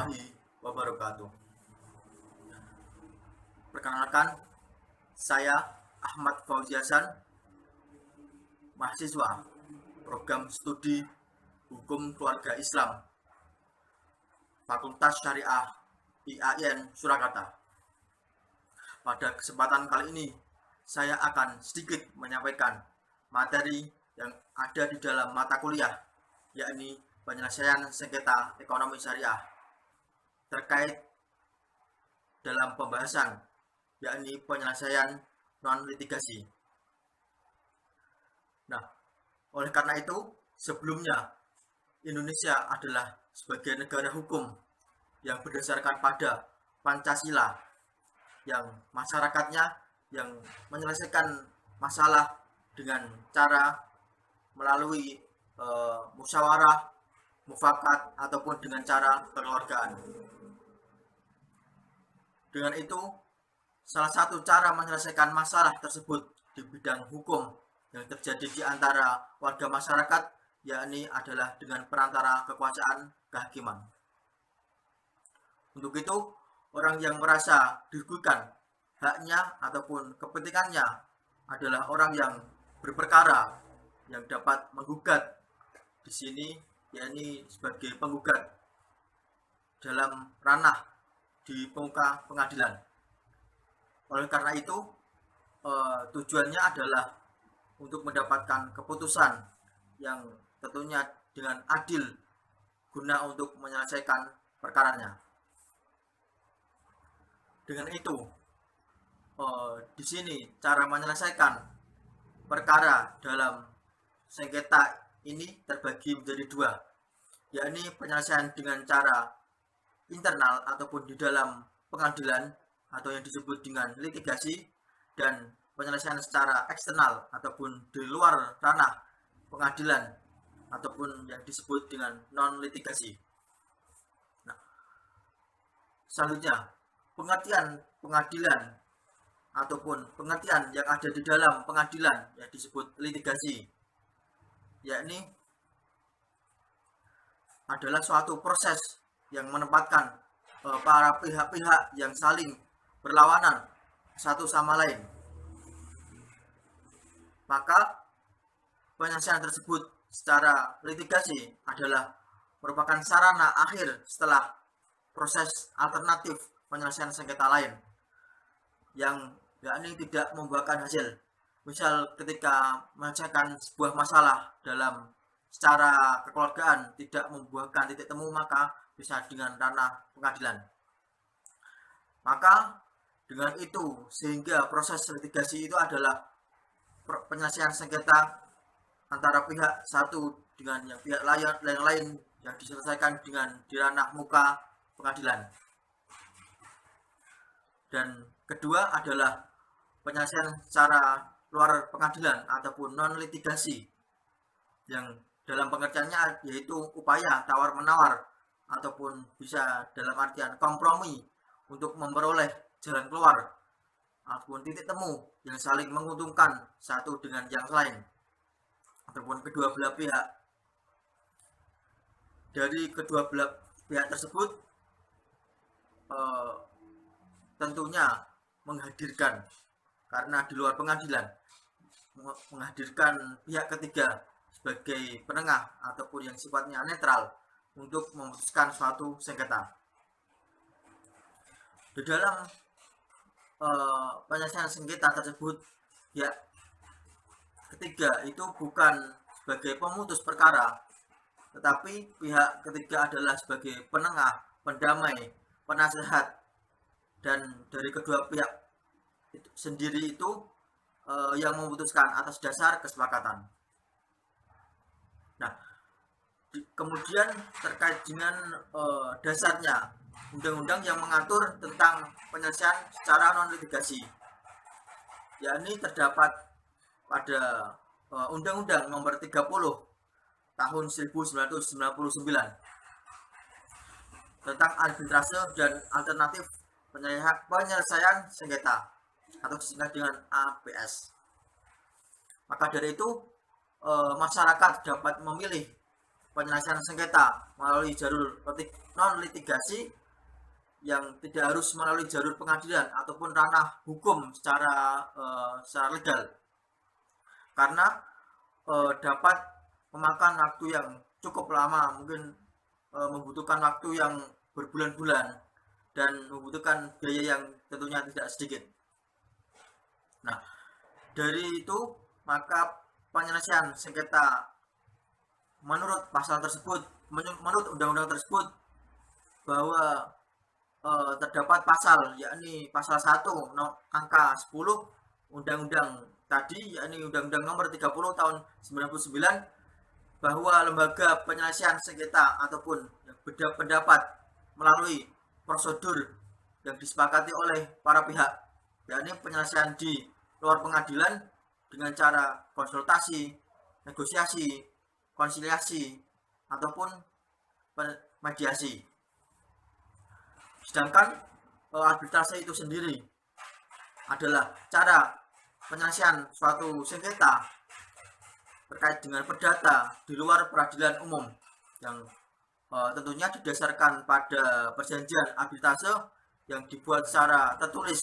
warahmatullahi wabarakatuh. Perkenalkan, saya Ahmad Fauzi Hasan, mahasiswa program studi Hukum Keluarga Islam, Fakultas Syariah IAIN Surakarta. Pada kesempatan kali ini, saya akan sedikit menyampaikan materi yang ada di dalam mata kuliah, yakni penyelesaian sengketa ekonomi syariah terkait dalam pembahasan, yakni penyelesaian non-litigasi. Nah, oleh karena itu, sebelumnya Indonesia adalah sebagai negara hukum yang berdasarkan pada Pancasila, yang masyarakatnya yang menyelesaikan masalah dengan cara melalui musyawarah, mufakat, ataupun dengan cara kekeluargaan. Dengan itu, salah satu cara menyelesaikan masalah tersebut di bidang hukum yang terjadi di antara warga masyarakat, yakni adalah dengan perantara kekuasaan kehakiman. Untuk itu, orang yang merasa dirugikan haknya ataupun kepentingannya adalah orang yang berperkara, yang dapat menggugat di sini, yakni sebagai penggugat dalam ranah di muka pengadilan. Oleh karena itu, tujuannya adalah untuk mendapatkan keputusan yang tentunya dengan adil guna untuk menyelesaikan perkaranya. Dengan itu, di sini cara menyelesaikan perkara dalam sengketa ini terbagi menjadi dua, yakni penyelesaian dengan cara internal ataupun di dalam pengadilan atau yang disebut dengan litigasi, dan penyelesaian secara eksternal ataupun di luar ranah pengadilan ataupun yang disebut dengan non-litigasi. Nah, selanjutnya, pengertian pengadilan ataupun pengertian yang ada di dalam pengadilan yang disebut litigasi, yakni adalah suatu proses yang menempatkan para pihak-pihak yang saling berlawanan satu sama lain. Maka penyelesaian tersebut secara litigasi adalah merupakan sarana akhir setelah proses alternatif penyelesaian sengketa lain yang yakni tidak membuahkan hasil. Misal ketika menyelesaikan sebuah masalah dalam secara kekeluargaan tidak membuahkan titik temu, maka bisa dengan ranah pengadilan. Maka dengan itu sehingga proses litigasi itu adalah penyelesaian sengketa antara pihak satu dengan yang pihak lain yang diselesaikan dengan di ranah muka pengadilan. Dan kedua adalah penyelesaian secara luar pengadilan ataupun non litigasi, yang dalam pengertiannya yaitu upaya tawar-menawar ataupun bisa dalam artian kompromi untuk memperoleh jalan keluar ataupun titik temu yang saling menguntungkan satu dengan yang lain ataupun kedua belah pihak. Dari kedua belah pihak tersebut tentunya menghadirkan, karena di luar pengadilan, menghadirkan pihak ketiga sebagai penengah ataupun yang sifatnya netral untuk memutuskan suatu sengketa. Di dalam penyelesaian sengketa tersebut, pihak ketiga itu bukan sebagai pemutus perkara, tetapi pihak ketiga adalah sebagai penengah, pendamai, penasehat, dan dari kedua pihak itu sendiri itu yang memutuskan atas dasar kesepakatan. Nah, kemudian terkait dengan dasarnya undang-undang yang mengatur tentang penyelesaian secara non-litigasi, yakni terdapat pada Undang-Undang Nomor 30 Tahun 1999 tentang arbitrase dan alternatif penyelesaian sengketa atau disingkat dengan APS. Maka dari itu, masyarakat dapat memilih penyelesaian sengketa melalui jalur non litigasi yang tidak harus melalui jalur pengadilan ataupun ranah hukum secara legal, karena dapat memakan waktu yang cukup lama, mungkin membutuhkan waktu yang berbulan-bulan dan membutuhkan biaya yang tentunya tidak sedikit. Nah, dari itu maka penyelesaian sengketa menurut pasal tersebut, menurut undang-undang tersebut, bahwa terdapat pasal, yakni pasal 1 angka 10 undang-undang tadi, yakni Undang-Undang Nomor 30 tahun 99, bahwa lembaga penyelesaian sengketa ataupun beda pendapat melalui prosedur yang disepakati oleh para pihak, yakni penyelesaian di luar pengadilan dengan cara konsultasi, negosiasi, konsiliasi, ataupun mediasi. Sedangkan arbitrase itu sendiri adalah cara penyelesaian suatu sengketa terkait dengan perdata di luar peradilan umum yang tentunya didasarkan pada perjanjian arbitrase yang dibuat secara tertulis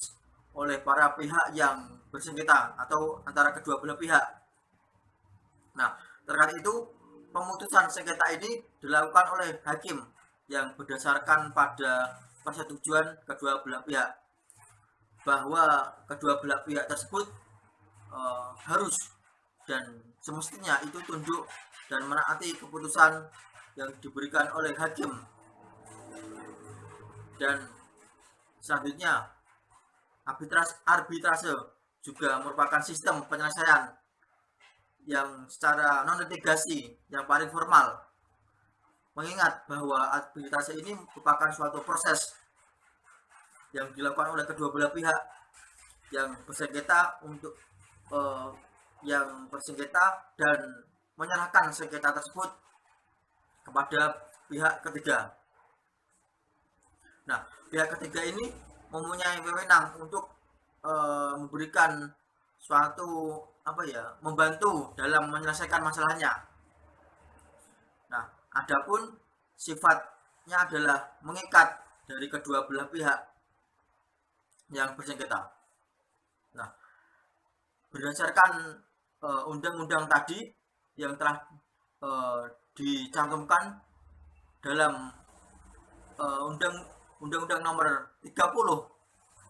oleh para pihak yang bersengketa atau antara kedua belah pihak. Nah, terkait itu pemutusan sengketa ini dilakukan oleh hakim yang berdasarkan pada persetujuan kedua belah pihak, bahwa kedua belah pihak tersebut harus dan semestinya itu tunduk dan menaati keputusan yang diberikan oleh hakim. Dan selanjutnya, arbitrase juga merupakan sistem penyelesaian yang secara non litigasi yang paling formal, mengingat bahwa arbitrase ini merupakan suatu proses yang dilakukan oleh kedua belah pihak yang bersengketa dan menyerahkan sengketa tersebut kepada pihak ketiga. Nah, pihak ketiga ini mempunyai wewenang untuk memberikan suatu membantu dalam menyelesaikan masalahnya. Nah, adapun sifatnya adalah mengikat dari kedua belah pihak yang bersengketa. Nah, berdasarkan undang-undang tadi yang telah dicantumkan dalam Undang-Undang Nomor 30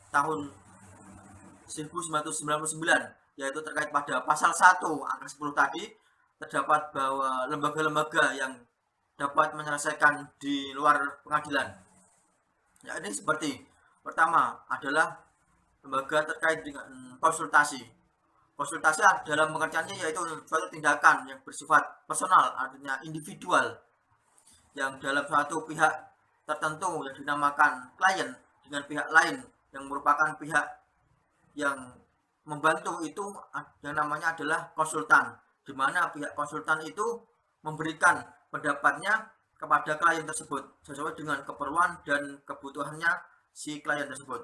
tahun 1999, yaitu terkait pada pasal 1 angka 10 tadi, terdapat bahwa lembaga-lembaga yang dapat menyelesaikan di luar pengadilan, yakni seperti pertama adalah lembaga terkait dengan konsultasi. Konsultasi dalam pengertiannya yaitu suatu tindakan yang bersifat personal, artinya individual, yang dalam suatu pihak tertentu yang dinamakan klien dengan pihak lain yang merupakan pihak yang membantu itu yang namanya adalah konsultan, di mana pihak konsultan itu memberikan pendapatnya kepada klien tersebut sesuai dengan keperluan dan kebutuhannya si klien tersebut.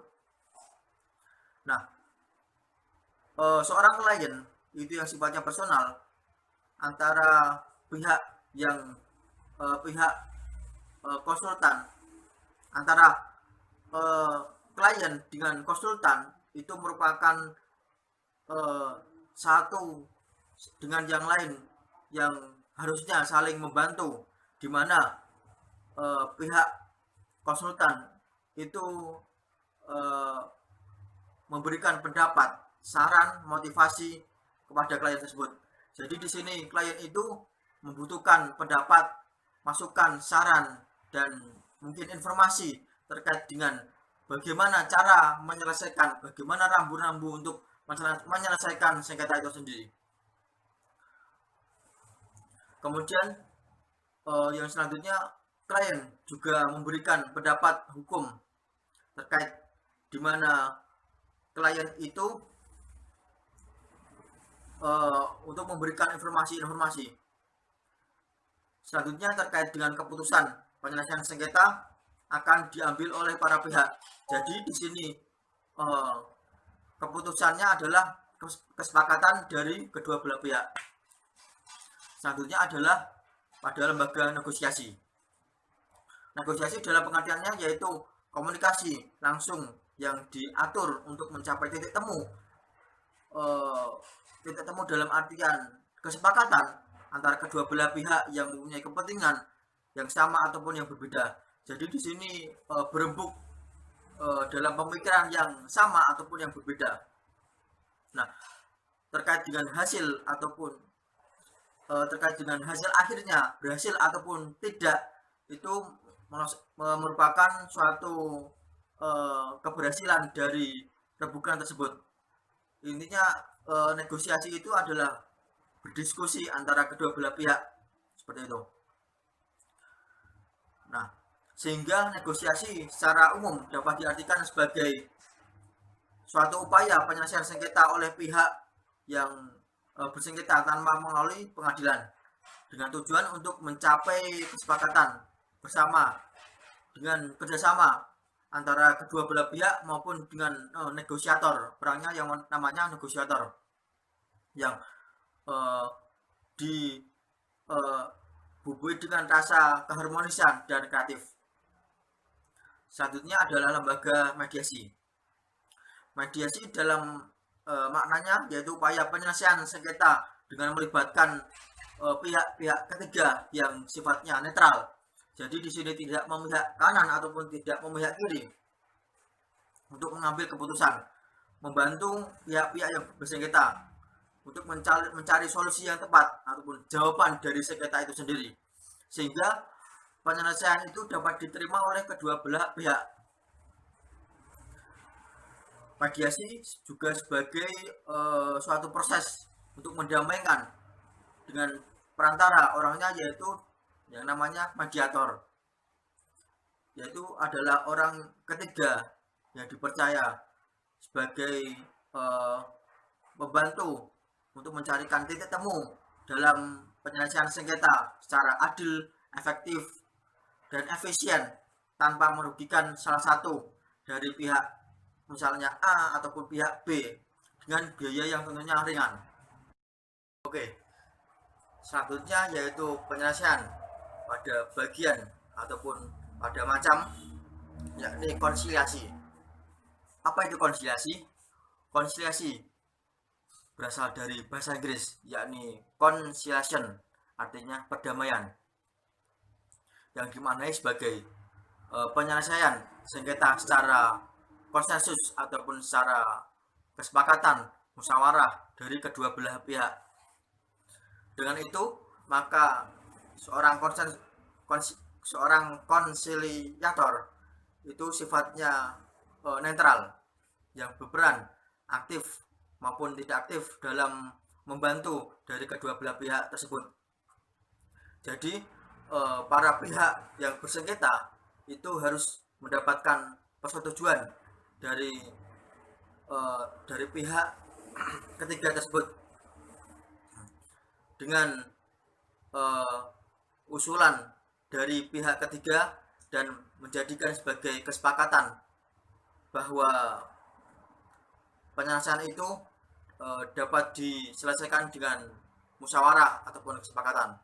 Nah, seorang klien itu yang sifatnya personal antara pihak konsultan, antara klien dengan konsultan itu merupakan satu dengan yang lain yang harusnya saling membantu, di mana pihak konsultan itu memberikan pendapat, saran, motivasi kepada klien tersebut. Jadi di sini klien itu membutuhkan pendapat, masukan, saran, dan mungkin informasi terkait dengan bagaimana cara menyelesaikan, bagaimana rambu-rambu untuk menyelesaikan sengketa itu sendiri. Kemudian yang selanjutnya, klien juga memberikan pendapat hukum terkait di mana klien itu untuk memberikan informasi-informasi. Selanjutnya terkait dengan keputusan penyelesaian sengketa akan diambil oleh para pihak. Jadi di sini keputusannya adalah kesepakatan dari kedua belah pihak. Selanjutnya adalah pada lembaga negosiasi. Negosiasi dalam pengertiannya yaitu komunikasi langsung yang diatur untuk mencapai titik temu. Titik temu dalam artian kesepakatan antara kedua belah pihak yang mempunyai kepentingan yang sama ataupun yang berbeda. Jadi di sini berembuk dalam pemikiran yang sama ataupun yang berbeda. Nah, terkait dengan hasil ataupun terkait dengan hasil akhirnya berhasil ataupun tidak, itu merupakan suatu keberhasilan dari rebukan tersebut. Intinya negosiasi itu adalah berdiskusi antara kedua belah pihak, seperti itu. Nah, sehingga negosiasi secara umum dapat diartikan sebagai suatu upaya penyelesaian sengketa oleh pihak yang bersengketa tanpa melalui pengadilan dengan tujuan untuk mencapai kesepakatan bersama dengan kerjasama antara kedua belah pihak maupun dengan negosiator, perangnya yang namanya negosiator yang dibubui dengan rasa keharmonisan dan kreatif. Selanjutnya adalah lembaga mediasi. Mediasi dalam maknanya yaitu upaya penyelesaian sengketa dengan melibatkan pihak-pihak ketiga yang sifatnya netral. Jadi di sini tidak memihak kanan ataupun tidak memihak kiri untuk mengambil keputusan, membantu pihak-pihak yang bersengketa untuk mencari solusi yang tepat ataupun jawaban dari sengketa itu sendiri, sehingga penyelesaian itu dapat diterima oleh kedua belah pihak. Mediasi juga sebagai suatu proses untuk mendamaikan dengan perantara orangnya, yaitu yang namanya mediator, yaitu adalah orang ketiga yang dipercaya sebagai membantu untuk mencarikan titik temu dalam penyelesaian sengketa secara adil, efektif, dan efisien tanpa merugikan salah satu dari pihak, misalnya A ataupun pihak B, dengan biaya yang tentunya ringan. Oke, selanjutnya yaitu penyelesaian pada bagian ataupun pada macam, yakni konsiliasi. Apa itu konsiliasi? Konsiliasi berasal dari bahasa Inggris, yakni conciliation, artinya perdamaian, yang dimaknai sebagai penyelesaian sengketa secara konsensus ataupun secara kesepakatan musyawarah dari kedua belah pihak. Dengan itu, maka seorang konsiliator itu sifatnya netral, yang berperan aktif maupun tidak aktif dalam membantu dari kedua belah pihak tersebut. Jadi para pihak yang bersengketa itu harus mendapatkan persetujuan dari pihak ketiga tersebut dengan usulan dari pihak ketiga dan menjadikan sebagai kesepakatan bahwa penyelesaian itu dapat diselesaikan dengan musyawarah ataupun kesepakatan.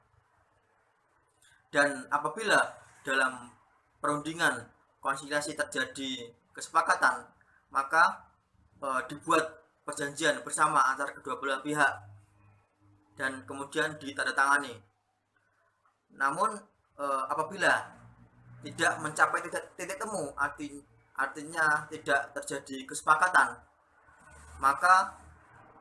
Dan apabila dalam perundingan konsiliasi terjadi kesepakatan, maka dibuat perjanjian bersama antara kedua belah pihak dan kemudian ditandatangani. Namun apabila tidak mencapai titik temu, artinya tidak terjadi kesepakatan, maka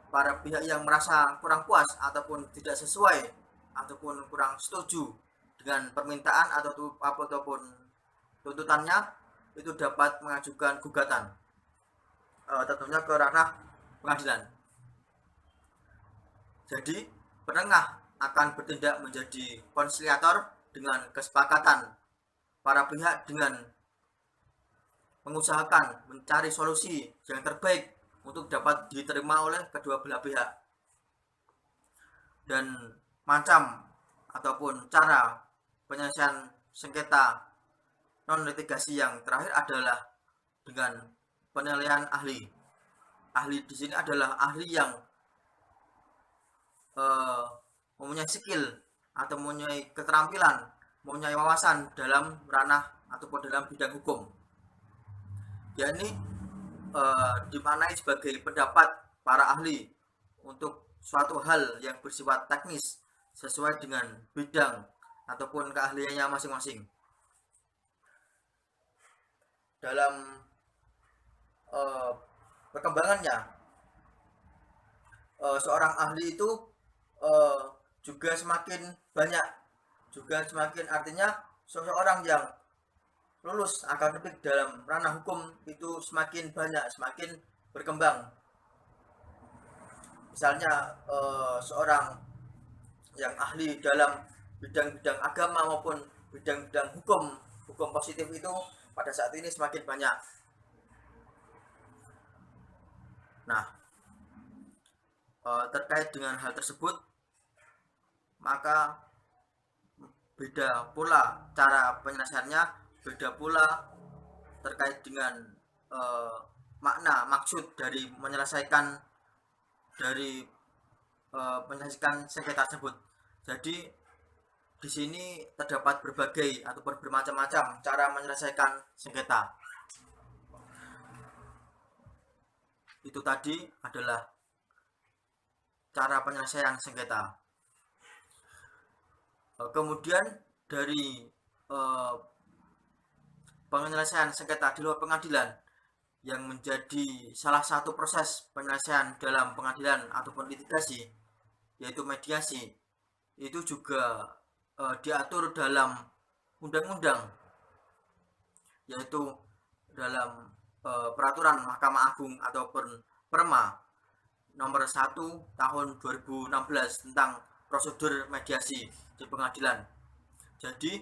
para pihak yang merasa kurang puas ataupun tidak sesuai ataupun kurang setuju dengan permintaan ataupun tuntutannya, itu dapat mengajukan gugatan, tentunya ke ranah pengadilan. Jadi penengah akan bertindak menjadi konsiliator dengan kesepakatan para pihak dengan mengusahakan mencari solusi yang terbaik untuk dapat diterima oleh kedua belah pihak. Dan macam ataupun cara penyelesaian sengketa non litigasi yang terakhir adalah dengan penilaian ahli. Ahli di sini adalah ahli yang mempunyai skill atau mempunyai keterampilan, mempunyai wawasan dalam ranah ataupun dalam bidang hukum, yakni dimaknai sebagai pendapat para ahli untuk suatu hal yang bersifat teknis sesuai dengan bidang ataupun keahliannya masing-masing. Dalam perkembangannya, seorang ahli itu juga semakin banyak, artinya seseorang yang lulus akademik dalam ranah hukum itu semakin banyak, semakin berkembang. Misalnya seorang yang ahli dalam bidang-bidang agama maupun bidang-bidang hukum positif itu pada saat ini semakin banyak. Nah, terkait dengan hal tersebut, maka beda pula cara penyelesaiannya, beda pula terkait dengan makna maksud dari menyelesaikan sengketa tersebut. Jadi di sini terdapat berbagai ataupun bermacam-macam cara menyelesaikan sengketa. Itu tadi adalah cara penyelesaian sengketa. Kemudian dari penyelesaian sengketa di luar pengadilan yang menjadi salah satu proses penyelesaian dalam pengadilan ataupun litigasi, yaitu mediasi, itu juga diatur dalam undang-undang, yaitu dalam peraturan Mahkamah Agung ataupun Perma nomor 1 tahun 2016 tentang prosedur mediasi di pengadilan. Jadi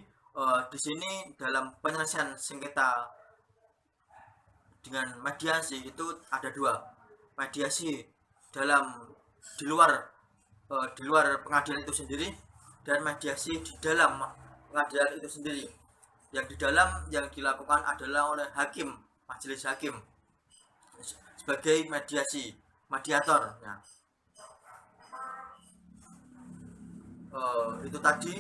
di sini dalam penyelesaian sengketa dengan mediasi itu ada dua, mediasi di luar pengadilan itu sendiri, dan mediasi di dalam pengadilan itu sendiri. Yang di dalam yang dilakukan adalah oleh hakim, majelis hakim sebagai mediator. Nah, itu tadi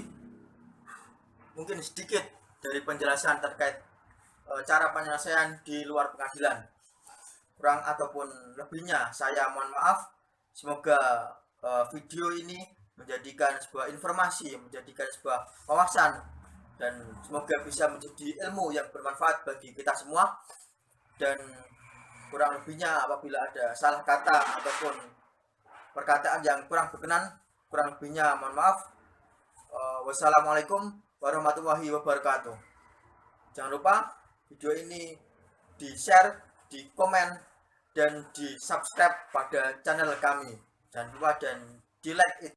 mungkin sedikit dari penjelasan terkait cara penyelesaian di luar pengadilan. Kurang ataupun lebihnya saya mohon maaf. Semoga video ini menjadikan sebuah informasi, menjadikan sebuah wawasan, dan semoga bisa menjadi ilmu yang bermanfaat bagi kita semua. Dan kurang lebihnya apabila ada salah kata ataupun perkataan yang kurang berkenan, kurang lebihnya mohon maaf. Wassalamualaikum warahmatullahi wabarakatuh. Jangan lupa video ini di-share, di-komen, dan di-subscribe pada channel kami. Jangan lupa dan di-like itu.